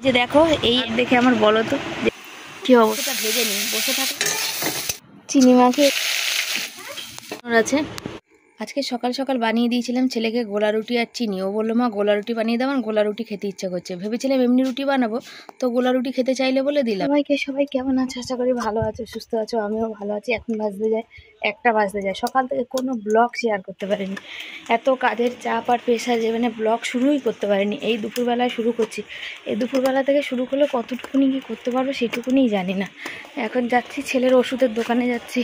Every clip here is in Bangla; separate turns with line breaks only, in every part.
যে দেখো এই দেখে আমার বলো তো কি অবস্থা, ভেজে নিই বসে থাকো। চিনি মাখে আছে। আজকে সকাল সকাল বানিয়ে দিয়েছিলাম ছেলেকে গোলা রুটি আর চিনি। ও বললো মা গোলা রুটি বানিয়ে দাও, আমার গোলা রুটি খেতে ইচ্ছা করছে। ভেবেছিলাম এমনি রুটি বানাবো, তো গোলা রুটি খেতে চাইলে বলে দিলাম। সবাই কেমন আছে? আশা করি ভালো আছো, সুস্থ আছো। আমিও ভালো আছি। এখন একটা বাজতে যায়। সকাল থেকে কোনো ব্লগ শেয়ার করতে পারিনি, এত কাজের চাপ আর প্রেশার যে মানে ব্লগ শুরুই করতে পারিনি। এই দুপুরবেলায় শুরু করছি। এই দুপুরবেলা থেকে শুরু করলে কতটুকুনি কি করতে পারবো সেটুকুনিই জানি না। এখন যাচ্ছি ছেলের ওষুধের দোকানে যাচ্ছি।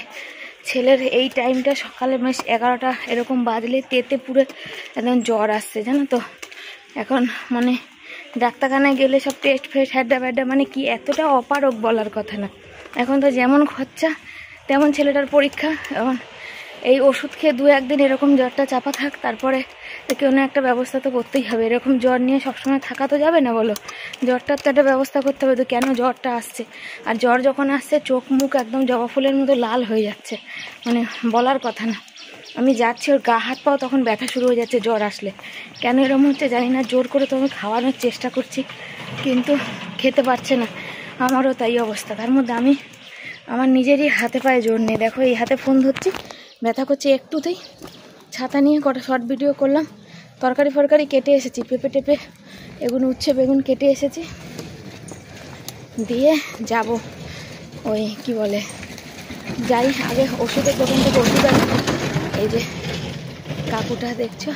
ছেলের এই টাইমটা সকালে বেশ 11টা এরকম বাজলে তেতে পুরো একদম জ্বর আসছে জানো তো। এখন মানে ডাক্তারখানায় গেলে সব টেস্ট ফেস্ট হ্যাড্ডা ব্যাড্ডা, মানে কি এতটা অপারক বলার কথা না। এখন তো যেমন খরচা তেমন ছেলেটার পরীক্ষা। এখন এই ওষুধ খেয়ে 2-1 দিন এরকম জ্বরটা চাপা থাক, তারপরে কোনো একটা ব্যবস্থা তো করতেই হবে। এরকম জ্বর নিয়ে সবসময় থাকা তো যাবে না বলো। জ্বরটার তো একটা ব্যবস্থা করতে হবে। তো কেন জ্বরটা আসছে, আর জ্বর যখন আসছে চোখ মুখ একদম জবা ফুলের মতো লাল হয়ে যাচ্ছে, মানে বলার কথা না। আমি যাচ্ছি, ওর গা হাত পাও তখন ব্যথা শুরু হয়ে যাচ্ছে জ্বর আসলে। কেন এরকম হচ্ছে জানি না। জোর করে তো আমি খাওয়ানোর চেষ্টা করছি, কিন্তু খেতে পারছে না। আমারও তাই অবস্থা। তার মধ্যে আমি আমার নিজেরই হাতে পায়ে জোর নেই। দেখো এই হাতে ফোন ধরছি, ব্যথা করছে একটুতেই। ছাতা নিয়ে কটা শর্ট ভিডিও করলাম। তরকারি ফরকারি কেটে এসেছি, পেঁপে টেপে এগুলো উচ্ছে বেগুন কেটে এসেছি, দিয়ে যাব ওই কি বলে যাই আগে ওষুধের দোকান থেকে ওষুধ আনি। এই যে কাকুটা দেখছো,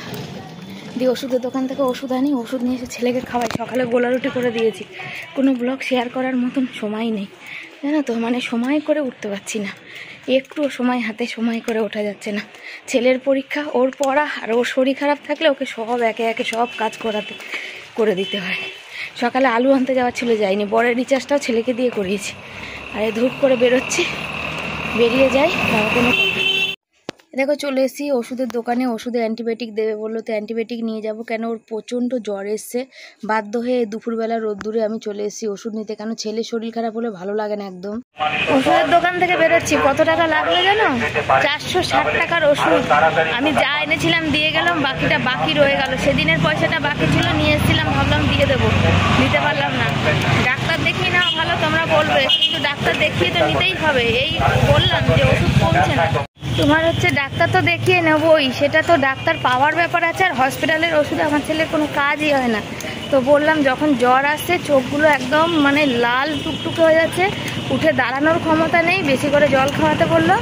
দিয়ে ওষুধের দোকান থেকে ওষুধ আনি, ওষুধ নিয়ে এসে ছেলেকে খাওয়াই। সকালে গোলা রুটি করে দিয়েছি। কোনো ব্লগ শেয়ার করার মতন সময় নেই জানো তো, মানে সময় করে উঠতে পারছি না। একটুও সময় হাতে সময় করে ওঠা যাচ্ছে না। ছেলের পরীক্ষা, ওর পড়া, আর ওর শরীর খারাপ থাকলে ওকে সব একে একে সব কাজ করে দিতে হয়। সকালে আলু আনতে যাওয়ার ছিল, যাইনি। বরের রিচার্জটাও ছেলেকে দিয়ে করিয়েছি। আর এই ধূপ করে বেরোচ্ছি, বেরিয়ে যাই কোনো। দেখো চলে এসেছি ওষুধের দোকানে। ওষুধে অ্যান্টিবায়োটিক দেবে বললো, তো অ্যান্টিবায়োটিক নিয়ে যাব। কেন ওর প্রচণ্ড জ্বর এসছে। বাধ্য হয়ে দুপুরবেলা রোদ্দুরে আমি চলে এসেছি ওষুধ নিতে, কেন ছেলের শরীর খারাপ হলে ভালো লাগে না একদম। ওষুধের দোকান থেকে বেরোচ্ছি, কত টাকা লাগলো জানো? 460 টাকার ওষুধ। আমি যা এনেছিলাম দিয়ে গেলাম, বাকিটা বাকি রয়ে গেল। সেদিনের পয়সাটা বাকি ছিল, নিয়ে এসেছিলাম, ভাবলাম দিয়ে দেবো, দিতে পারলাম না। ডাক্তার দেখিয়ে নাও ভালো তোমরা বলবে, কিন্তু ডাক্তার দেখিয়ে তো নিতেই হবে। এই বললাম যে ওষুধ কমছে না। তোমার হচ্ছে ডাক্তার তো দেখিয়ে নেবই, সেটা তো ডাক্তার পাওয়ার ব্যাপার আছে। আর হসপিটালের ওষুধে আমার ছেলের কোনো কাজই হয় না। তো বললাম যখন জ্বর আসছে, চোখগুলো একদম মানে লাল টুকটুকে হয়ে যাচ্ছে, উঠে দাঁড়ানোর ক্ষমতা নেই, বেশি করে জল খাওয়াতে বললো,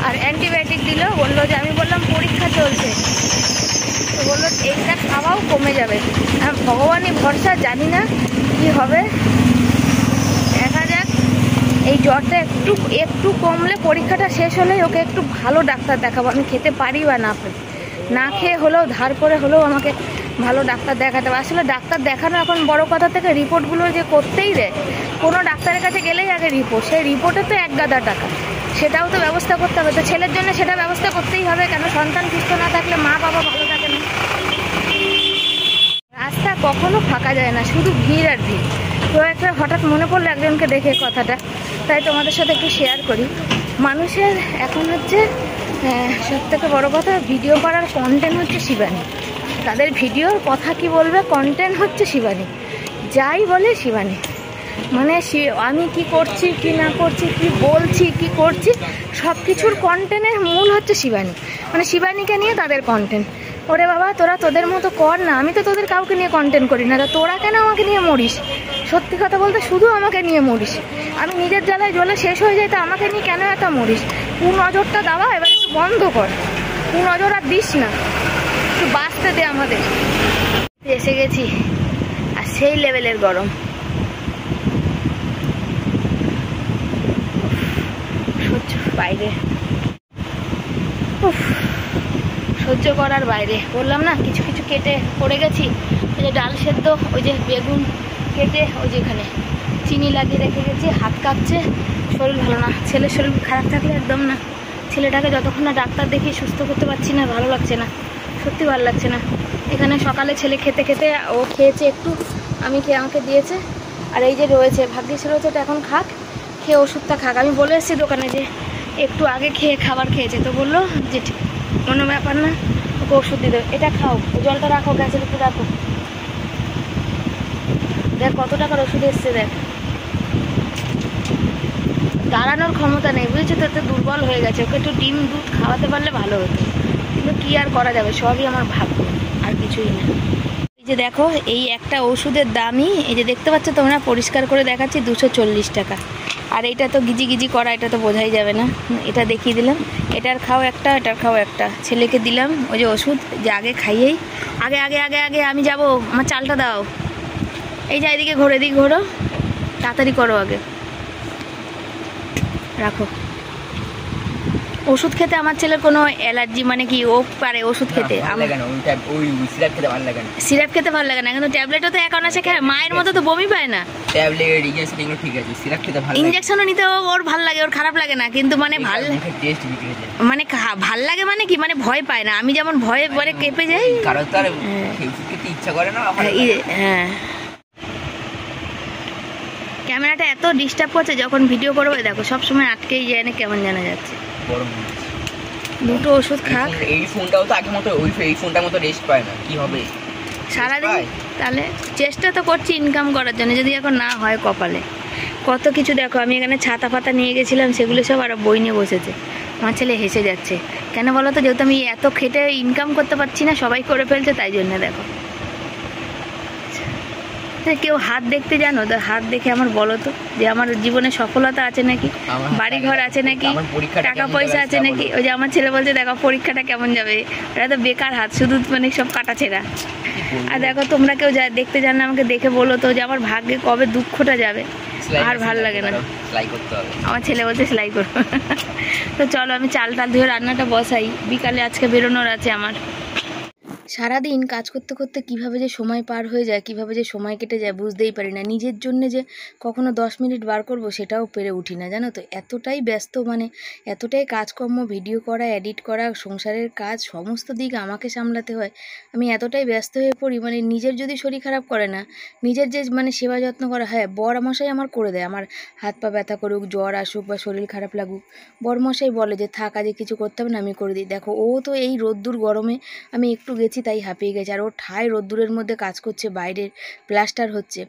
আর অ্যান্টিবায়োটিক দিল। বললো যে, আমি বললাম পরীক্ষা চলছে, তো বললো এইটা খাওয়াও কমে যাবে। ভগবানই ভরসা, জানি না কি হবে, দেখা যাক। এই জ্বরটা একটু কমলে, পরীক্ষাটা শেষ হলে ওকে একটু ভালো ডাক্তার দেখাবো। আমি খেতে পারি বা না পারি, না খেয়ে হলেও ধার করে হলেও আমাকে ভালো ডাক্তার দেখাতে হবে। আসলে ডাক্তার দেখানো এখন বড় কথা থেকে রিপোর্টগুলো যে করতেই দেয়। কোনো ডাক্তারের কাছে গেলেই আগে রিপোর্ট, সেই রিপোর্টে তো 1 গাদা টাকা, সেটাও তো ব্যবস্থা করতে হবে। তো ছেলের জন্য সেটা ব্যবস্থা করতেই হবে, কেন সন্তান সুস্থ না থাকলে মা বাবা ভালো থাকে না। রাস্তা কখনো ফাঁকা যায় না, শুধু ভিড় আর ভিড়। তো একটা হঠাৎ মনে পড়লো একজনকে দেখে কথাটা, তাই তোমাদের সাথে একটু শেয়ার করি। মানুষের এখন হচ্ছে সব থেকে বড়ো কথা, ভিডিও করার কন্টেন্ট হচ্ছে শিবানী। তাদের ভিডিওর কথা কি বলবে, কন্টেন্ট হচ্ছে শিবানী। যাই বলে শিবানী, মানে আমি কি করছি কি না করছি, কি বলছি কি করছি, সব কিছুর কন্টেন্টের মূল হচ্ছে শিবানী। মানে শিবানীকে নিয়ে তাদের কন্টেন্ট। ওরে বাবা, তোরা তোদের মতো কর না, আমি তো তোদের কাউকে নিয়ে কন্টেন্ট করি না, তোরা কেন আমাকে নিয়ে মরিস? সত্যি কথা বলতে শুধু আমাকে নিয়ে মরিস। আমি নিজের জ্বালায় জ্বলে শেষ হয়ে যাই, তো আমাকে নিয়ে কেন এত মরিস? কুনজরটা দেওয়া এবার একটু বন্ধ কর, কুনজর আর দিস না, একটু বাঁচতে দে আমাদের। এসে গেছি, আর সেই লেভেলের গরম। সহ্য বাইরে, সহ্য করার বাইরে। বললাম না, কিছু কিছু কেটে পড়ে গেছি। ওই যে ডাল সেদ্ধ, ওই যে বেগুন কেটে, ওই যে এখানে চিনি লাগিয়ে রেখে গেছি। হাত কাঁপছে, শরীর ভালো না। ছেলের শরীর খারাপ থাকলে একদম না। ছেলেটাকে যতক্ষণ না ডাক্তার দেখিয়ে সুস্থ করতে পারছি না, ভালো লাগছে না, সত্যি ভালো লাগছে না। এখানে সকালে ছেলে খেতে খেতে ও খেয়েছে একটু, আমাকে দিয়েছে। আর এই যে রয়েছে, ভাগ্যিস রয়েছে, এটা এখন খাক, খেয়ে ওষুধটা খাক। আমি বলে এসেছি দোকানে যে একটু আগে খেয়ে খাবার খেয়েছে, তো বললো যে কোনো ব্যাপার না, ওকে ওষুধ দিয়ে দেবে। এটা খাও, জলটা রাখো, গ্যাসের উপর রাখো। দেখ কত টাকার ওষুধ এসছে, দেখ দাঁড়ানোর ক্ষমতা নেই, বুঝেছো তো, এত দুর্বল হয়ে গেছে। ওকে একটু ডিম দুধ খাওয়াতে পারলে ভালো হতো, কিন্তু কি আর করা যাবে, সবই আমার ভাগ্য, আর কিছুই না। এই যে দেখো এই একটা ওষুধের দামই, এই যে দেখতে পাচ্ছ তোমরা, পরিষ্কার করে দেখাচ্ছি, 240 টাকা। আর এইটা তো গিজি গিজি করা, এটা তো বোঝাই যাবে না, এটা দেখিয়ে দিলাম। এটার খাও একটা, এটার খাও একটা, ছেলেকে দিলাম ওই যে ওষুধ, যে আগে খাইয়েই, আগে আগে আগে আগে আমি যাব, আমার চালটা দাও। এই যে এদিকে ঘোরো, এদিকে ঘোরো, তাড়াতাড়ি করো, আগে রাখো। ওষুধ খেতে আমার ছেলের কোনো অ্যালার্জি, মানে কি ও পারে ওষুধ খেতে? সিরাপ খেতে ভালো লাগে না, কিন্তু ট্যাবলেটও তো এখন আছে, মায়ের মতো তো বমি পায় না।
ট্যাবলেট ইনজেকশন এগুলো ঠিক আছে, সিরাপ খেতে ভালো লাগে।
ইনজেকশনও নিতে ওর ভালো লাগে, ওর খারাপ লাগে না, কিন্তু মানে ভাল মানে ভাল লাগে মানে কি, মানে ভয় পায় না। আমি যেমন ভয়ে পরে কেঁপে যাই,
কারণ তো আর খেতে ইচ্ছা করে না।
হ্যাঁ, ক্যামেরাটা এত ডিস্টার্ব করছে যখন ভিডিও করবো, দেখো সবসময় আটকেই যায় না, কেমন জানা যাচ্ছে। দুটো ওষুধ খাক।
এই ফোনটাও তো আগের মতো, এই ফোনটার মতো রেস্ট পায় না, কি হবে
সারাদিন? তাহলে চেষ্টা তো করছি ইনকাম করার জন্য, যদি এখন না হয় কপালে। কত কিছু দেখো, আমি এখানে ছাতা ফাতা নিয়ে গেছিলাম, সেগুলো সব আর বই নিয়ে বসেছে। আমার ছেলে হেসে যাচ্ছে, কেন বলো তো, যেহেতু আমি এত খেটে ইনকাম করতে পারছি না, সবাই করে ফেলছে, তাই জন্য। দেখো কেউ হাত দেখতে জানো তো, হাত দেখে আমার বলো তো, যে আমার জীবনে সফলতা আছে নাকি, বাড়ি ঘর আছে নাকি, টাকা পয়সা আছে নাকি? ওই যে আমার ছেলে বলছে দেখো পরীক্ষাটা কেমন যাবে, এটা তো বেকার হাত, শুধু মানে সব কাটাছেড়া। আর দেখো তোমরা কেউ দেখতে জানো, আমাকে দেখে বলো তো, যে আমার ভাগ্যে কবে দুঃখটা যাবে, আর ভাল লাগে না। আমার ছেলে বলছে সেলাই করবো। তো চলো আমি চাল টাল ধুয়ে রান্নাটা বসাই, বিকালে আজকে বেরোনোর আছে আমার। সারাদিন কাজ করতে করতে কিভাবে যে সময় পার হয়ে যায়, কিভাবে যে সময় কেটে যায় বুঝতেই পারি না। নিজের জন্য যে কখনো 10 মিনিট বার করব সেটাও পেরে উঠি না, জানো তো। এতটাই ব্যস্ত, মানে এতটাই কাজকর্ম, ভিডিও করা, এডিট করা, সংসারের কাজ, সমস্ত দিক আমাকে সামলাতে হয়। আমি এতটাই ব্যস্ত হয়ে পড়ি, মানে নিজের যদি শরীর খারাপ করে না, নিজের যে মানে সেবা যত্ন করা, হ্যাঁ বরমশাই আমার করে দেয়, আমার হাত পা ব্যথা করুক, জ্বর আসুক বা শরীর খারাপ লাগুক, বরমশাই বলে যে থাক আজকে কিছু করতে হবে না, আমি করে দিই। দেখো ও তো এই রোদ্দুর গরমে, আমি একটু গেছি তাই হাঁপিয়ে গেছে, আর ও ঠায় রোদ্দুরের মধ্যে কাজ করছে, বাইরের প্লাস্টার হচ্ছে,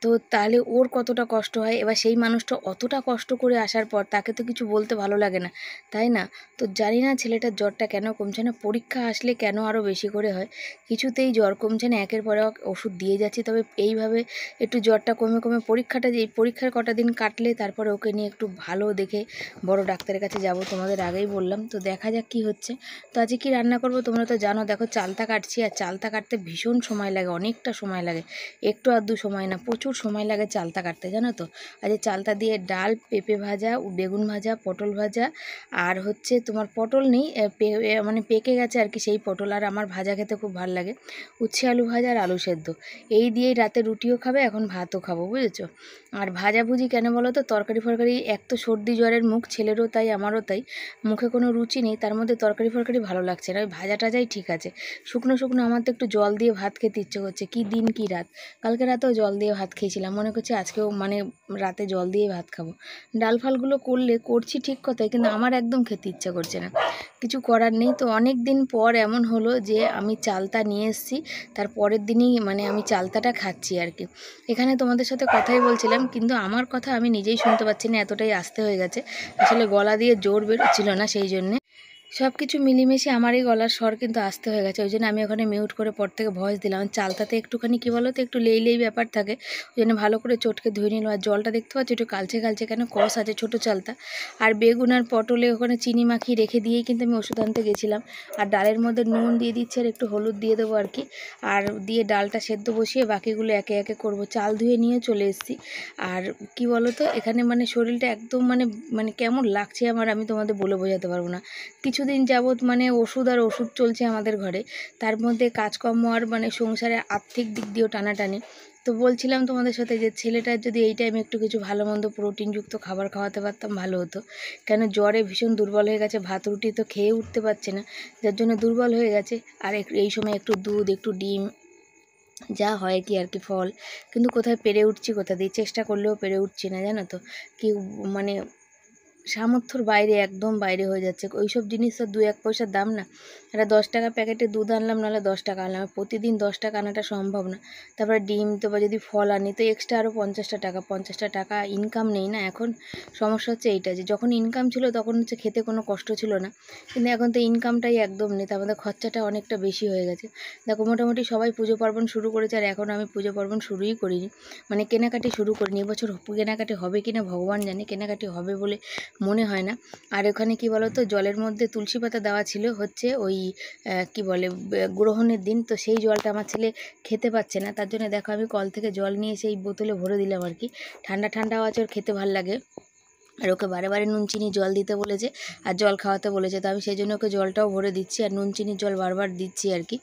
তো তাহলে ওর কতটা কষ্ট হয়। এবার সেই মানুষটা অতটা কষ্ট করে আসার পর তাকে তো কিছু বলতে ভালো লাগে না, তাই না? তো জানি না ছেলেটার জ্বরটা কেন কমছে না, পরীক্ষা আসলে কেন আরও বেশি করে হয়, কিছুতেই জ্বর কমছে না। একের পরে ওষুধ দিয়ে যাচ্ছি, তবে এইভাবে একটু জ্বরটা কমে কমে পরীক্ষাটা, যে পরীক্ষার কটা দিন কাটলে তারপরে ওকে নিয়ে একটু ভালো দেখে বড় ডাক্তারের কাছে যাব, তোমাদের আগেই বললাম। তো দেখা যাক কি হচ্ছে। তো আজকে কি রান্না করব তোমরা তো জানো। দেখো চালতা কাটছি, আর চালতা কাটতে ভীষণ সময় লাগে, অনেকটা সময় লাগে, একটু আধটু সময় না, প্রচুর সময় লাগে চালতা কাটতে, জানো তো। আজ চালতা দিয়ে ডাল, পেঁপে ভাজা, বেগুন ভাজা, পটল ভাজা, আর হচ্ছে তোমার পটল নেই, মানে পেকে গেছে আর কি সেই পটল, আর আমার ভাজা খেতে খুব ভালো লাগে, উচ্ছে আলু ভাজা আর আলু সেদ্ধ, এই দিয়েই রাতে রুটিও খাবে, এখন ভাতও খাবো, বুঝেছো। আর ভাজাভুজি কেন বলো তো, তরকারি ফরকারি, এক তো সর্দি জ্বরের মুখ, ছেলেরও তাই আমারও তাই, মুখে কোনো রুচি নেই, তার মধ্যে তরকারি ফরকারি ভালো লাগছে না, ওই ভাজা টাজাই ঠিক আছে। শুকনো শুকনো আমার তো একটু জল দিয়ে ভাত খেতে ইচ্ছে করছে, কি দিন কি রাত, কালকে রাতেও জল দিয়ে ভাত খেয়েছিলাম, মনে করছি আজকেও মানে রাতে জল দিয়ে ভাত খাবো। ডাল ফালগুলো করছি ঠিক কথাই, কিন্তু আমার একদম খেতে ইচ্ছা করছে না, কিছু করার নেই। তো অনেক দিন পর এমন হলো যে আমি চালতা নিয়ে এসেছি, তার পরের দিনই মানে আমি চালতাটা খাচ্ছি আর কি। এখানে তোমাদের সাথে কথাই বলছিলাম, কিন্তু আমার কথা আমি নিজেই শুনতে পাচ্ছি না, এতটাই আস্তে হয়ে গেছে, আসলে গলা দিয়ে জোর বেরোচ্ছিল না, সেই জন্যে সব কিছু মিলিমিশে আমার এই গলার স্বর কিন্তু আসতে হয়ে গেছে, ওই জন্য আমি ওখানে মিউট করে পর থেকে ভয়েস দিলাম। চালতাতে একটুখানি কী বলো তো, একটু লেই ব্যাপার থাকে, ওই জন্য ভালো করে চটকে ধুয়ে নিলাম। আর জলটা দেখতে পাচ্ছি একটু কালচে কালচে, কেন কষ আছে ছোটো চালতা। আর বেগুন আর পটলে ওখানে চিনি মাখিয়ে রেখে দিয়েই কিন্তু আমি ওষুধ আনতে গেছিলাম। আর ডালের মধ্যে নুন দিয়ে দিচ্ছি, আর একটু হলুদ দিয়ে দেবো আর কি, আর দিয়ে ডালটা সেদ্ধ বসিয়ে বাকিগুলো একে একে করব। চাল ধুয়ে নিয়ে চলে এসেছি। আর কি বলো তো, এখানে মানে শরীরটা একদম মানে কেমন লাগছে আমার, আমি তোমাদের বলে বোঝাতে পারবো না। কিছুদিন যাবৎ মানে ওষুধ আর ওষুধ চলছে আমাদের ঘরে, তার মধ্যে কাজকর্ম আর মানে সংসারের আর্থিক দিক দিয়েও টানাটানি। তো বলছিলাম তোমাদের সাথে যে ছেলেটার যদি এই টাইমে একটু কিছু ভালো মন্দ প্রোটিনযুক্ত খাবার খাওয়াতে পারতাম ভালো হতো, কেন জ্বরে ভীষণ দুর্বল হয়ে গেছে, ভাত রুটি তো খেয়ে উঠতে পারছে না, যার জন্য দুর্বল হয়ে গেছে। আর এই সময় একটু দুধ, একটু ডিম, যা হয় কি আর কি, ফল, কিন্তু কোথায় পেরে উঠছি, কোথা দিয়ে চেষ্টা করলেও পেরে উঠছি না, জানো তো। কি মানে সামর্থ্যর বাইরে, একদম বাইরে হয়ে যাচ্ছে, ওইসব জিনিস তো 2-1 পয়সার দাম না, একটা 10 টাকা প্যাকেটে দুধ আনলাম, নাহলে 10 টাকা আনলাম, প্রতিদিন 10 টাকা আনাটা সম্ভব না। তারপরে ডিম তো বা যদি ফল আনি তো এক্সট্রা আরও 50টা টাকা ইনকাম নেই না এখন। সমস্যা হচ্ছে এইটা, যে যখন ইনকাম ছিল তখন হচ্ছে খেতে কোনো কষ্ট ছিল না, কিন্তু এখন তো ইনকামটাই একদম নেই, তার মধ্যে খরচাটা অনেকটা বেশি হয়ে গেছে। দেখো মোটামুটি সবাই পুজো পার্বণ শুরু করেছে, আর এখন আমি পুজো পার্বণ শুরুই করিনি, মানে কেনাকাটি শুরু করিনি। এবছর কেনাকাটি হবে কি না ভগবান জানে, কেনাকাটি হবে বলে মনে হয় না। আর ওখানে কি বলো তো, জলের মধ্যে তুলসী পাতা দেওয়া ছিল হচ্ছে ওই কি বলে গ্রহণের দিন, তো সেই জলটা আমার ছেলে খেতে পাচ্ছে না, তার জন্য দেখো আমি কল থেকে জল নিয়ে সেই বোতলে ভরে দিলাম আর কি। ঠান্ডা ঠান্ডাও আছে, ওর খেতে ভাল লাগে, আর ওকে বারে বারে নুন চিনি জল দিতে বলেছে আর জল খাওয়াতে বলেছে, তো আমি সেই জন্য ওকে জলটাও ভরে দিচ্ছি আর নুন চিনির জল বারবার দিচ্ছি আর কি।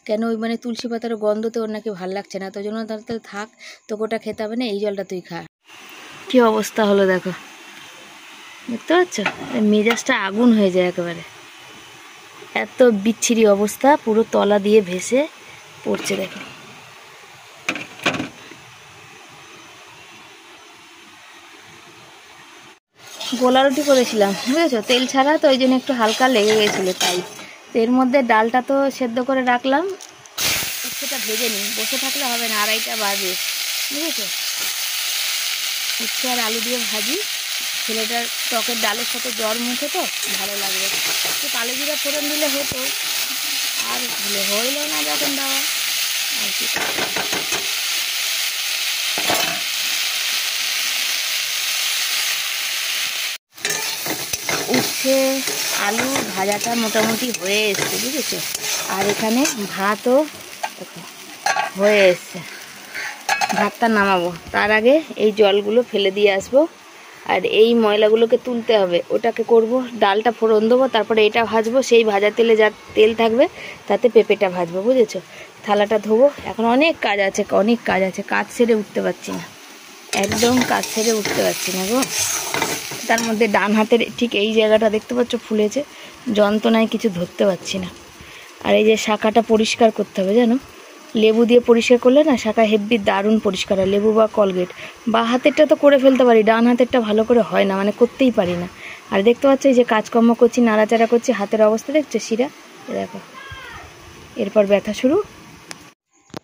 কেন ওই মানে তুলসী পাতার গন্ধতে ওর নাকি ভাল লাগছে না, তো জন্য তাহলে থাক, তোকে ওটা খেতে হবে না, এই জলটা তুই খা। কি অবস্থা হলো দেখো, দেখতে পাচ্ছ, মেজাজটা আগুন হয়ে যায় একেবারে, এত বিচ্ছিরি অবস্থা, পুরো তলা দিয়ে ভেসে পড়ছে দেখো। গোলা রুটি করেছিলাম বুঝেছো, তেল ছাড়া, তো ওই জন্য একটু হালকা লেগে গেছিলো, তাই তো এর মধ্যে ডালটা তো সেদ্ধ করে রাখলাম, উচ্ছেটা ভেজে নিই, বসে থাকলে হবে না, 2:30টা বাজে বুঝেছো। উচ্ছে আর আলু দিয়ে ভাজি, ছেলেটার টকের ডালের সাথে জ্বর মুখে তো ভালো লাগবে, একটু কালো জিরা ফোড়ন দিলে হতো, আর হইল না যখন দেওয়া আর কি। উচ্ছে আলু ভাজাটা মোটামুটি হয়ে এসছে বুঝেছো, আর এখানে ভাতও হয়ে এসছে, ভাতটা নামাবো, তার আগে এই জলগুলো ফেলে দিয়ে আসবো, আর এই ময়লাগুলোকে তুলতে হবে, ওটাকে করব, ডালটা ফোড়ন দেবো, তারপরে এটা ভাজবো, সেই ভাজা তেলে যা তেল থাকবে তাতে পেঁপেটা ভাজবো বুঝেছো। থালাটা ধোবো, এখন অনেক কাজ আছে, অনেক কাজ আছে, কাজ সেরে উঠতে পারছি না, একদম কাজ সেরে উঠতে পারছি না গো। তার মধ্যে ডান হাতের ঠিক এই জায়গাটা দেখতে পাচ্ছ ফুলেছে, যন্ত্রণায় কিছু ধরতে পারছি না। আর এই যে শাখাটা পরিষ্কার করতে হবে জানো, লেবু দিয়ে পরিষ্কার করলে না শাখা হেব্বি দারুণ পরিষ্কার হয়, লেবু বা কলগেট। বা হাতেরটা তো করে ফেলতে পারি, ডান হাতেরটা ভালো করে হয় না, মানে করতেই পারি না। আর দেখতে পাচ্ছ এই যে কাজকর্ম করছি, নাড়াচাড়া করছি, হাতের অবস্থা দেখছো, শিরা দেখো, এরপর ব্যথা শুরু।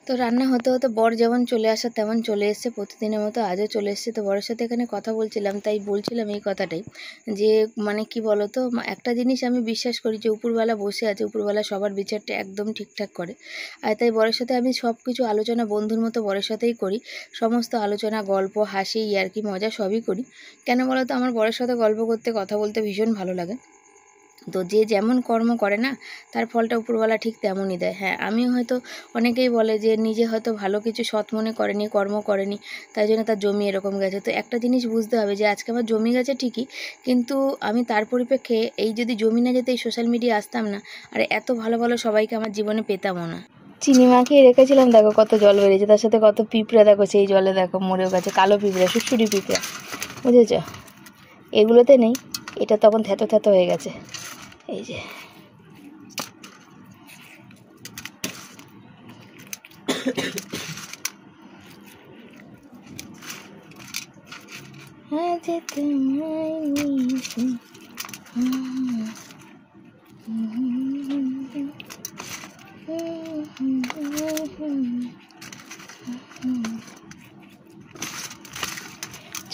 তো রান্না হতে হতে বর যেমন চলে আসা তেমন চলে এসছে, প্রতিদিনের মতো আজও চলে এসছে। তো বরের সাথে এখানে কথা বলছিলাম, তাই বলছিলাম এই কথাটাই, যে মানে কি বলো তো, একটা জিনিস আমি বিশ্বাস করি যে উপরওয়ালা বসে আছে, উপরওয়ালা সবার বিচারটা একদম ঠিকঠাক করে। আর তাই বরের সাথে আমি সব কিছু আলোচনা বন্ধুর মতো বরের সাথেই করি, সমস্ত আলোচনা গল্প হাসি ইয়ার্কি মজা সবই করি। কেন বলো তো, আমার বরের সাথে গল্প করতে কথা বলতে ভীষণ ভালো লাগে। তো যে যেমন কর্ম করে না, তার ফলটা উপরওয়ালা ঠিক তেমনই দেয়। হ্যাঁ, আমিও হয়তো, অনেকেই বলে যে নিজে হয়তো ভালো কিছু সৎ মনে করেনি, কর্ম করেনি, তাই জন্য তার জমি এরকম গেছে। তো একটা জিনিস বুঝতে হবে যে আজকে আমার জমি গেছে ঠিকই, কিন্তু আমি তার পরিপ্রেক্ষে এই যদি জমি না যেতে এই সোশ্যাল মিডিয়ায় আসতাম না, আর এত ভালো ভালো সবাইকে আমার জীবনে পেতামও না। চিনি মাখিয়ে রেখেছিলাম, দেখো কত জল বেরিয়েছে, তার সাথে কত পিঁপড়া দেখো, সেই জলে দেখো মরেও গেছে, কালো পিঁপড়া, সুড়সুড়ি পিঁপড়া বুঝেছ। এগুলোতে নেই, এটা তখন থ্যাতো থ্যাতো হয়ে গেছে, এই যে।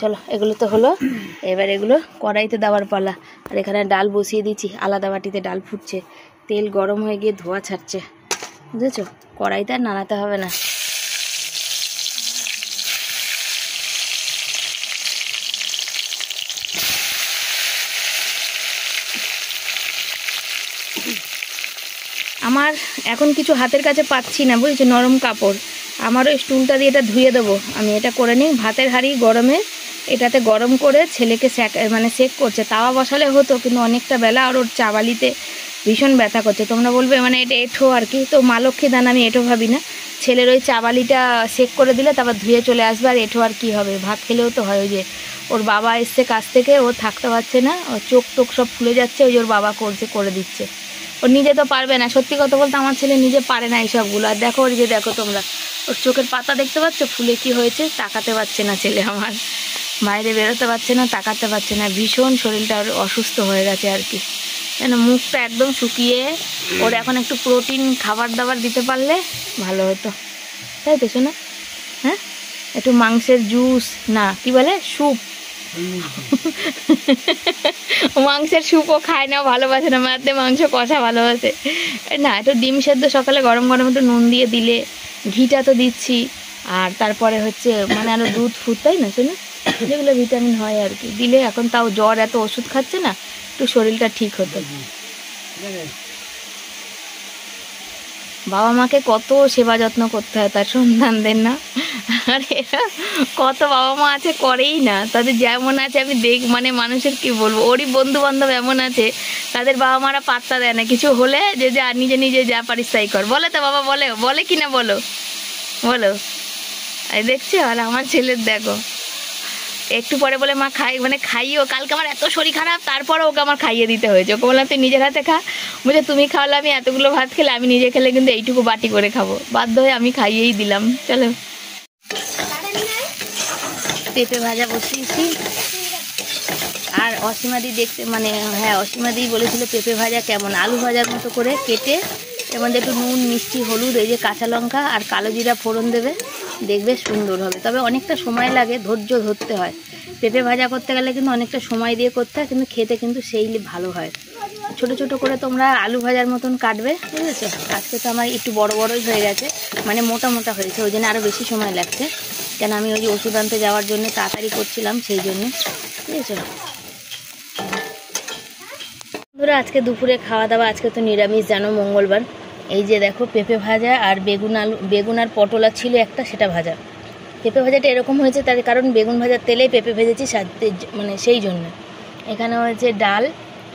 চলো, এগুলো তো হলো, এবার এগুলো কড়াইতে দেওয়ার পালা। আর এখানে ডাল বসিয়ে দিচ্ছি, আলাদা বাটিতে ডাল ফুটছে, তেল গরম হয়ে গিয়ে ধোয়া ছাড়ছে বুঝেছো, কড়াইতে আর নাড়াতে হবে না। আমার এখন কিছু হাতের কাছে পাচ্ছি না বুঝেছো, নরম কাপড়, আমারও স্টুলটা দিয়ে এটা ধুয়ে দেবো, আমি এটা করে নিই। ভাতের হাঁড়ি গরমে, এটাতে গরম করে ছেলেকে সেক করছে, তাওয়া বসালে হতো, কিন্তু অনেকটা বেলা, আর ওর চাবালিতে ভীষণ ব্যথা করছে। তোমরা বলবে মানে এটা এঁঠো আর কি, তো মা লক্ষ্মী দান আমি এঁঠো ভাবি না, ছেলের ওই চাবালিটা সেক করে দিলে তারপর ধুয়ে চলে আসবে, আর এঁঠো আর কি হবে, ভাত খেলেও তো হয়। ওই যে ওর বাবা এসছে কাছ থেকে, ও থাকতে পারছে না, ওর চোখ টোক সব ফুলে যাচ্ছে, ওই ওর বাবা করে দিচ্ছে, ও নিজে তো পারবে না। সত্যি কথা বলতে আমার ছেলে নিজে পারে না এইসবগুলো। আর দেখো ওর যে দেখো তোমরা, ওর চোখের পাতা দেখতে পাচ্ছ ফুলে কি হয়েছে, তাকাতে পারছে না ছেলে আমার, বাইরে বেরোতে পারছে না, তাকাতে পারছে না, ভীষণ শরীরটা অসুস্থ হয়ে গেছে আর কি। কেন মুখটা একদম শুকিয়ে ওর এখন একটু প্রোটিন খাবার দাবার দিতে পারলে ভালো হতো, তাই তো শোনা? হ্যাঁ, একটু মাংসের জুস, না কি বলে স্যুপ, মাংসের স্যুপও খায় না, ভালোবাসে না, মারতে মাংস কষা ভালোবাসে না। একটু ডিম সেদ্ধ সকালে গরম গরম একটু নুন দিয়ে দিলে, ঘিটা তো দিচ্ছি, আর তারপরে হচ্ছে মানে আরও দুধ ফুট, তাই না শোনা, যেগুলো ভিটামিন হয় আর কি দিলে, এখন তাও জ্বর এত ওষুধ খাচ্ছে না, একটু শরীরটা ঠিক হতো। বাবা মাকে কত সেবা যত্ন করতে হয় তার সন্তানদের, না? আর এরা কত বাবা মা আছে করেই না, তাদের যেমন আছে আমি মানে মানুষের কি বলবো, ওরই বন্ধু বান্ধব এমন আছে তাদের বাবা মারা পাত্তা দেয় না, কিছু হলে যে যা নিজে নিজে যা পারিস তাই কর, বলে তো বাবা, বলে কি না বলো বলো। এই দেখছো, আর আমার ছেলের দেখো একটু পরে বলে মা মানে খাইও, কালকে আমার এত শরীর খারাপ তারপরে ওকে আমার খাইয়ে দিতে হয়েছে, ওকে বললাম তুই নিজের হাতে খা, বুঝে তুমি খাওয়ালে আমি এতগুলো ভাত খেলে, আমি নিজে খেলে কিন্তু এইটুকু বাটি করে খাবো, বাধ্য হয়ে আমি খাইয়েই দিলাম। চলো, পেঁপে ভাজা বসিয়েছি, আর অসীমাদি দেখতে মানে হ্যাঁ অসীমাদি বলেছিল পেঁপে ভাজা কেমন, আলু ভাজার মতো করে কেটে এর মধ্যে একটু নুন মিষ্টি হলুদ এই যে কাঁচা লঙ্কা আর কালো জিরা ফোড়ন দেবে, দেখবে সুন্দর হবে, তবে অনেকটা সময় লাগে, ধৈর্য ধরতে হয়, পেঁপে ভাজা করতে গেলে কিন্তু অনেকটা সময় দিয়ে করতে হয়, কিন্তু খেতে কিন্তু সেই ভালো হয়। ছোট ছোট করে তোমরা আলু ভাজার মতন কাটবে, বুঝেছো? আজকে তো আমার একটু বড় বড়ই হয়ে গেছে, মানে মোটা মোটা হয়েছে, ওই জন্য আরও বেশি সময় লাগছে, কেন আমি ওই যে ওষুধ আনতে যাওয়ার জন্য তাড়াতাড়ি করছিলাম সেই জন্য, বুঝেছো? বন্ধুরা আজকে দুপুরে খাওয়া দাওয়া, আজকে তো নিরামিষ জানো, মঙ্গলবার। এই যে দেখো পেঁপে ভাজা আর বেগুন আর পটলা ছিল একটা, সেটা ভাজা। পেঁপে ভাজাটা এরকম হয়েছে তার কারণ বেগুন ভাজার তেলে পেঁপে ভেজেছি মানে সেই জন্য। এখানে হয়েছে ডাল,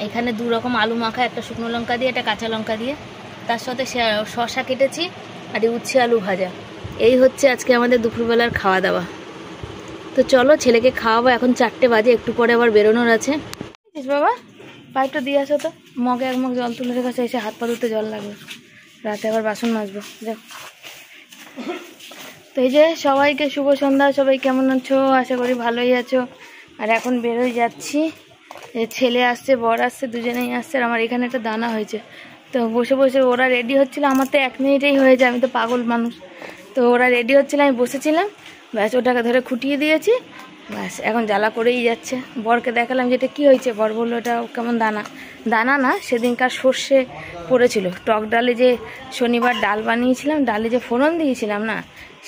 এখানে 2 রকম আলু মাখা, একটা শুকনো লঙ্কা দিয়ে একটা কাঁচা লঙ্কা দিয়ে, তার সাথে শসা কেটেছি, আর উচ্ছে আলু ভাজা। এই হচ্ছে আজকে আমাদের দুপুরবেলার খাওয়া দাওয়া। তো চলো ছেলেকে খাওয়াবো, এখন 4টে বাজে, একটু পরে আবার বেরোনোর আছে। বাবা পাইপটা দিয়ে আসো তো, মগে 1 মগ জল তুলে রেখেছে, এসে হাত পা ধুতে জল লাগবে, রাতে আবার বাসন মাজবো। যাও, তো এই যে সবাইকে শুভ সন্ধ্যা, সবাই কেমন আছো? আশা করি ভালোই আছো। আর এখন বেরোই যাচ্ছি, ছেলে আসছে, বর আসছে, দুজনেই আসছে, আর আমার এখানে একটা দানা হয়েছে, তো বসে বসে ওরা রেডি হচ্ছিল, আমার তো 1 মিনিটেই হয়েছে, আমি তো পাগল মানুষ, তো ওরা রেডি হচ্ছিল, আমি বসেছিলাম, ব্যাস ওটাকে ধরে খুঁটিয়ে দিয়েছি, ব্যাস এখন জ্বালা করেই যাচ্ছে। বরকে দেখালাম যেটা কি হয়েছে, বর বললো ওটা কেমন দানা না, সেদিনকার সর্ষে পড়েছিল, টক ডালে যে শনিবার ডাল বানিয়েছিলাম, ডালে যে ফোড়ন দিয়েছিলাম না,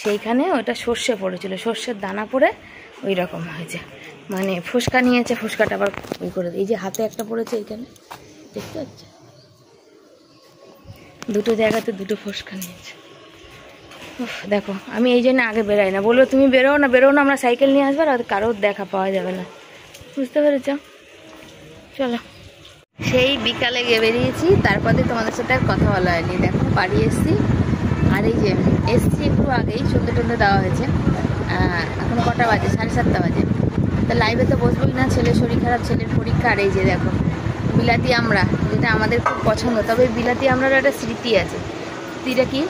সেইখানে ওটা সর্ষে পড়েছিল, সর্ষের দানা পড়ে ওই রকম হয়েছে, মানে ফুসকা নিয়েছে, ফুসকাটা আবার ওই করে, এই যে হাতে একটা পড়েছে এইখানে, দেখতে পাচ্ছ, 2 জায়গাতে 2 ফুসকা নিয়েছে। দেখো আমি এই জন্য আগে বেরাই না, বলবো তুমি বেরো না আমরা সাইকেল নিয়ে আসবো, আর কারোর দেখা পাওয়া যাবে না, বুঝতে পেরেছ? চলো, সেই বিকালে গিয়ে বেরিয়েছি, তারপরে তোমাদের সাথে আর কথা বলা হয়নি। দেখো বাড়ি এসছি, আর এই যে এসছি একটু আগেই, সন্ধ্যে টন্ধে দেওয়া হয়েছে, এখন কটা বাজে, 7:30 বাজে, তা লাইভে তো বসবোই না, ছেলের শরীর খারাপ, ছেলের পরীক্ষা। আর এই যে দেখো বিলাতি আমড়া, যেটা আমাদের খুব পছন্দ, তবে বিলাতি আমড়ার একটা স্মৃতি আছে। স্মৃতিটা কি?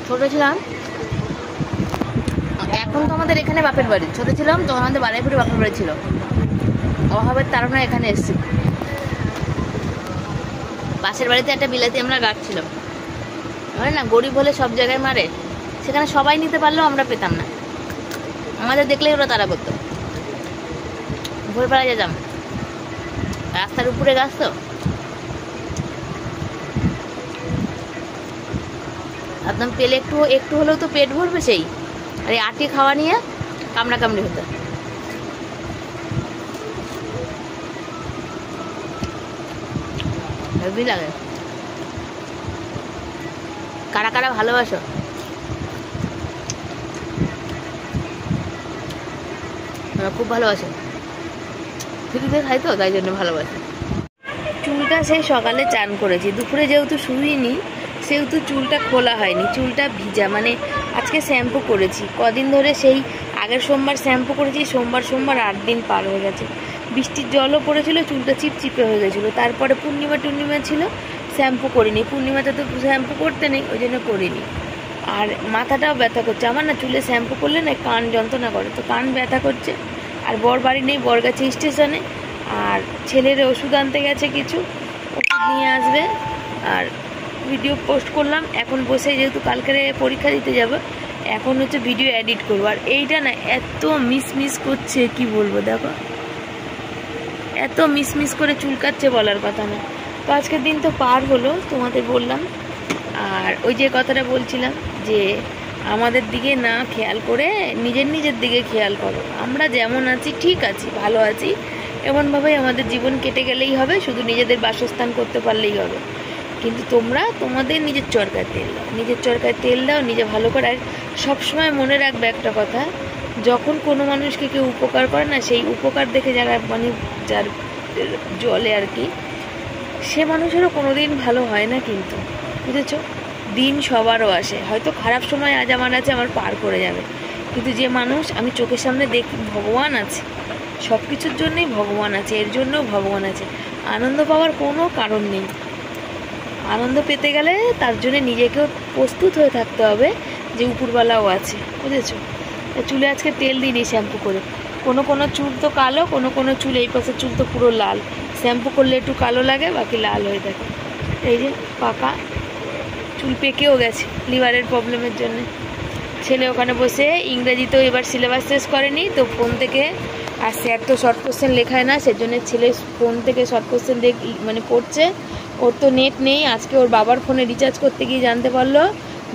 ছোট ছিলাম, এখন তো আমাদের এখানে বাপের বাড়ি, ছোট ছিলাম তো আমাদের বারাইপুরে বাপের বাড়ি ছিল, অভাবের তাড়না এখানে এসেছি, পাশের বাড়িতে একটা বিলাতি আমরা গাছ ছিল, মানে না গরিব হলে সব জায়গায় মারে, সেখানে সবাই নিতে পারলেও আমরা পেতাম না, আমাদের দেখলেই ওরা তাড়া করতো, ভোরবেলা যেতাম, রাস্তার উপরে গাছ তো, একদম পেলে একটু হলেও তো পেট ভরবে সেই, আর এই আটি খাওয়া নিয়ে কামড়াকামড়ি হতো। হেভি লাগে। কারা কারা ভালোবাসো? খুব ভালোবাসে, ফ্রিতে খাই তো তাই জন্য ভালোবাসে। চুলটা সেই সকালে চান করেছি, দুপুরে যেহেতু শুইনি সেহেতু চুলটা খোলা হয়নি, চুলটা ভিজা, মানে আজকে শ্যাম্পু করেছি, কদিন ধরে সেই আগের সোমবার শ্যাম্পু করেছি, সোমবার 8 দিন পার হয়ে গেছে, বৃষ্টির জলও পড়েছিল, চুলটা চিপচিপে হয়ে গেছিলো, তারপরে পূর্ণিমা ছিল, শ্যাম্পু করিনি, পূর্ণিমাতে তো শ্যাম্পু করতে নেই, ওই জন্য করিনি, আর মাথাটাও ব্যথা করছে। আমার না চুলে শ্যাম্পু করলে না কান যন্ত্রণা করে, তো কান ব্যথা করছে। আর বর বাড়ি নেই, বর গেছে স্টেশনে, আর ছেলের ওষুধ আনতে গেছে, কিছু ওষুধ নিয়ে আসবে। আর ভিডিও পোস্ট করলাম এখন বসে, যেহেতু কালকের পরীক্ষা দিতে যাব, এখন হচ্ছে ভিডিও এডিট করবো। আর এইটা না এত মিস করছে, কি বলবো, দেখো এত মিস করে চুলকাচ্ছে, বলার কথা না। তো আজকের দিন তো পার হলো, তোমাদের বললাম। আর ওই যে কথাটা বলছিলাম যে আমাদের দিকে না খেয়াল করে নিজের দিকে খেয়াল করো। আমরা যেমন আছি ঠিক আছি, ভালো আছি, এমনভাবেই আমাদের জীবন কেটে গেলেই হবে, শুধু নিজেদের বাসস্থান করতে পারলেই হবে। কিন্তু তোমরা তোমাদের নিজের চরকায় তেল দাও, নিজে ভালো করে। আর সবসময় মনে রাখবে একটা কথা, যখন কোনো মানুষকে কেউ উপকার করে না, সেই উপকার দেখে যারা মানে যার জলে আর কি, সে মানুষেরও কোনোদিন ভালো হয় না কিন্তু, বুঝেছো? দিন সবারও আসে, হয়তো খারাপ সময় আজ আমার আছে, আমার পার করে যাবে, কিন্তু যে মানুষ আমি চোখের সামনে দেখি ভগবান আছে, সব কিছুর জন্যই ভগবান আছে, এর জন্যও ভগবান আছে। আনন্দ পাওয়ার কোনো কারণ নেই। আনন্দ পেতে গেলে তার জন্য নিজেকেও প্রস্তুত হয়ে থাকতে হবে যে উপরওয়ালাও আছে, বুঝেছো? চুলে আজকে তেল দিইনি শ্যাম্পু করে। কোনো চুল তো কালো, কোনো চুল এই পাশের চুল তো পুরো লাল। শ্যাম্পু করলে একটু কালো লাগে, বাকি লাল হয়ে থাকে। এই যে পাকা চুল পেকেও গেছে লিভারের প্রবলেমের জন্য। ছেলে ওখানে বসে ইংরেজিতেও এবার সিলেবাস শেষ করেনি, তো ফোন থেকে, আর স্যার তো শর্ট কোশ্চেন লেখায় না, সেজন্য ছেলে ফোন থেকে শর্ট কোশ্চেন মানে পড়ছে। ওর তো নেট নেই, আজকে ওর বাবার ফোনে রিচার্জ করতে গিয়ে জানতে পারলো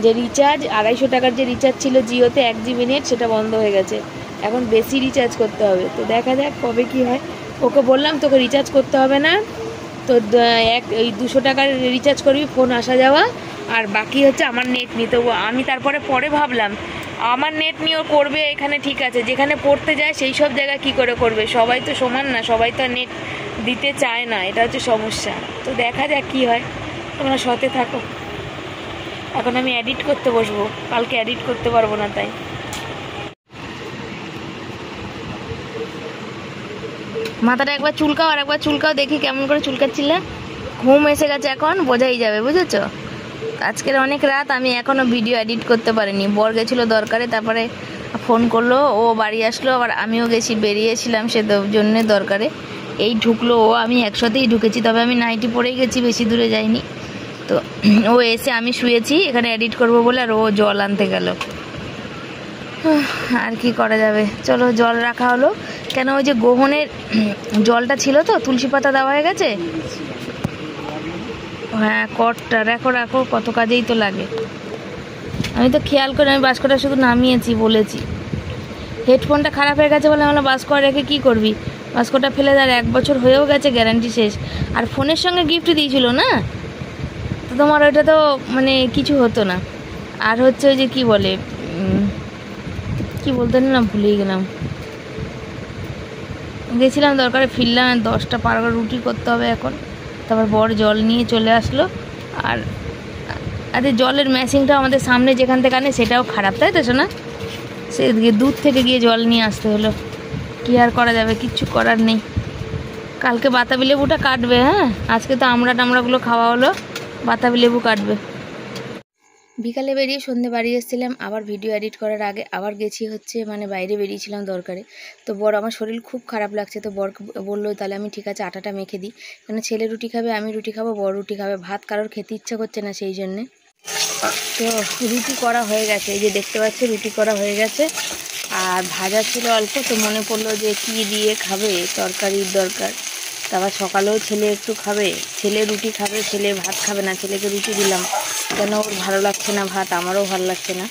যে রিচার্জ 250 টাকার যে রিচার্জ ছিল জিওতে 1 GB নেট, সেটা বন্ধ হয়ে গেছে, এখন বেশি রিচার্জ করতে হবে। তো দেখা যাক কবে কি হয়। ওকে বললাম তোকে রিচার্জ করতে হবে না, তো ওই 200 টাকার রিচার্জ করবি, ফোন আসা যাওয়া, আর বাকি হচ্ছে আমার নেট নিতে। আমি পরে ভাবলাম আমার নেট নিয়েও করবে এখানে, ঠিক আছে, যেখানে পড়তে যায় সেই সব জায়গায় কী করে করবে, সবাই তো সমান না, সবাই তো নেট দিতে চায় না, এটা হচ্ছে সমস্যা। তো দেখা যাক কী হয়, তোমরা সাথে থাকো। এখন আমি এডিট করতে বসবো, কালকে এডিট করতে পারবো না, তাই মাথাটা একবার চুলকাও, আর একবার চুলকাও, দেখি কেমন করে চুলকাচ্ছিলে। ঘুম এসে গেছে এখন, বোঝাই যাবে, বুঝেছো? আজকের অনেক রাত, আমি এখনও ভিডিও এডিট করতে পারিনি। বর গেছিলো দরকারে, তারপরে ফোন করলো, ও বাড়ি আসলো, আবার আমিও গেছি, বেরিয়েছিলাম সে জন্যে দরকারে। এই ঢুকলো ও, আমি একসাথেই ঢুকেছি, তবে আমি নাইটি পরেই গেছি, বেশি দূরে যাইনি। তো ও এসে আমি শুয়েছি এখানে এডিট করবো বলে, আর ও জল আনতে গেল। আর কি করা যাবে, চলো জল রাখা হলো। কেন ওই যে গোহনের জলটা ছিল তো, তুলসী পাতা দেওয়া হয়ে গেছে। হ্যাঁ, কটটা রাখো, কত কাজেই তো লাগে। আমি তো খেয়াল করে, আমি বাস্কটা শুধু নামিয়েছি, বলেছি। হেডফোনটা খারাপ হয়ে গেছে বলে আমরা বাস্ক রেখে কী করবি, বাস্কটা ফেলে দেয়, 1 বছর হয়েও গেছে, গ্যারান্টি শেষ। আর ফোনের সঙ্গে গিফট দিয়েছিল না, তো তোমার ওইটা তো মানে কিছু হতো না। আর হচ্ছে ওই যে কী বলে, কি বলতে না, ভুলেই গেলাম। গেছিলাম দরকারে, ফিরলাম, 10টা পার করে রুটি করতে হবে এখন। তারপর বর জল নিয়ে চলে আসলো। আর আরে জলের মেশিনটা আমাদের সামনে যেখান থেকে আনে সেটাও খারাপ, তাই তো শোনা? সেদিকে দূর থেকে গিয়ে জল নিয়ে আসতে হলো, কি আর করা যাবে, কিচ্ছু করার নেই। কালকে বাতাবি লেবুটা কাটবে। হ্যাঁ, আজকে তো টামড়াগুলো খাওয়া হলো, বাতাবি লেবু কাটবে। বিকালে বেরিয়ে সন্ধ্যে বাড়ি এসেছিলাম, আবার ভিডিও এডিট করার আগে আবার গেছি হচ্ছে মানে বাইরে বেরিয়েছিলাম দরকারে। তো বর, আমার শরীর খুব খারাপ লাগছে, তো বর বললো তাহলে আমি ঠিক আছে আটাটা মেখে দিই, কারণ ছেলে রুটি খাবে, আমি রুটি খাবো, বর রুটি খাবে, ভাত কারোর খেতে ইচ্ছা করছে না, সেই জন্যে। তো রুটি করা হয়ে গেছে, এই যে দেখতে পাচ্ছি রুটি করা হয়ে গেছে, আর ভাজা ছিল অল্প, তো মনে পড়লো যে কী দিয়ে খাবে, তরকারির দরকার। তারপর সকালেও ছেলে একটু খাবে, ছেলে রুটি খাবে, ছেলে ভাত খাবে না, ছেলেকে রুটি দিলাম, কেন ওর ভালো লাগছে না ভাত, আমারও ভালো লাগছে না,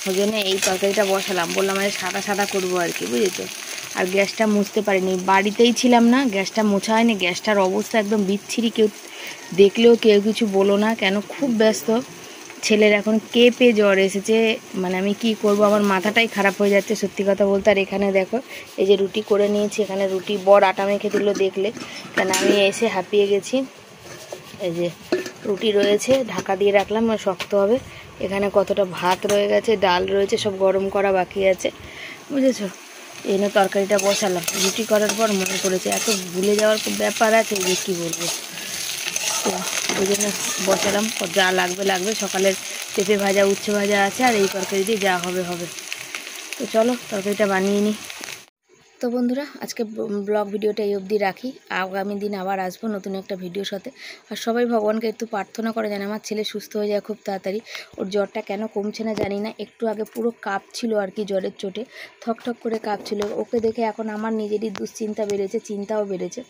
ওই জন্য এই তরকারিটা বসালাম, বললাম মানে সাদা করবো আর কি, বুঝেছো? আর গ্যাসটা মুছতে পারিনি, বাড়িতেই ছিলাম না, গ্যাসটা মোছা হয়নি, গ্যাসটার অবস্থা একদম বিচ্ছিরি, কেউ দেখলেও কেউ কিছু বলো না, কেন খুব ব্যস্ত। ছেলের এখন কেঁপে জ্বর এসেছে, মানে আমি কি করব, আমার মাথাটাই খারাপ হয়ে যাচ্ছে সত্যি কথা বলতে। আর এখানে দেখো এই যে রুটি করে নিয়েছি, এখানে রুটি বর আটা মেখে দিল দেখলে, কেন আমি এসে হাঁপিয়ে গেছি। এই যে রুটি রয়েছে, ঢাকা দিয়ে রাখলাম, শক্ত হবে। এখানে কতটা ভাত রয়ে গেছে, ডাল রয়েছে, সব গরম করা বাকি আছে, বুঝেছো? এই না তরকারিটা বসালাম, রুটি করার পর মনে পড়েছে, এত ভুলে যাওয়ার ব্যাপার আছে যে কী বলবো। তো ওই জন্য বসালাম, যা লাগবে লাগবে। সকালের পেঁপে ভাজা উচ্ছে ভাজা আছে, আর এই তরকারি দিয়ে যা হবে হবে। তো চলো তরকারিটা বানিয়ে নিই। তো বন্ধুরা, আজকে ব্লগ ভিডিওটা এই অবধি রাখি। আগামী দিন আবার আসবো নতুন একটা ভিডিওর সাথে। আর সবাই ভগবানকে একটু প্রার্থনা করে যেন আমার ছেলে সুস্থ হয়ে যায় খুব তাড়াতাড়ি। ওর জ্বরটা কেন কমছে না জানি না, একটু আগে পুরো কাঁপছিল আর কি, জ্বরের চোটে ঠক করে কাঁপছিল। ওকে দেখে এখন আমার নিজেরই দুশ্চিন্তা বেড়েছে, চিন্তাও বেড়েছে।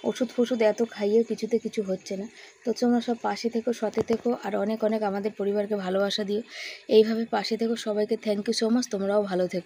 ওষুধ ফষুধ এত খাইয়েও কিছুতে কিছু হচ্ছে না। তো তোমরা সব পাশে থেকো, সাথে থেকো, আর অনেক অনেক আমাদের পরিবারকে ভালোবাসা দিও। এইভাবে পাশে থেকো সবাইকে। Thank you so much. তোমরাও ভালো থেকো।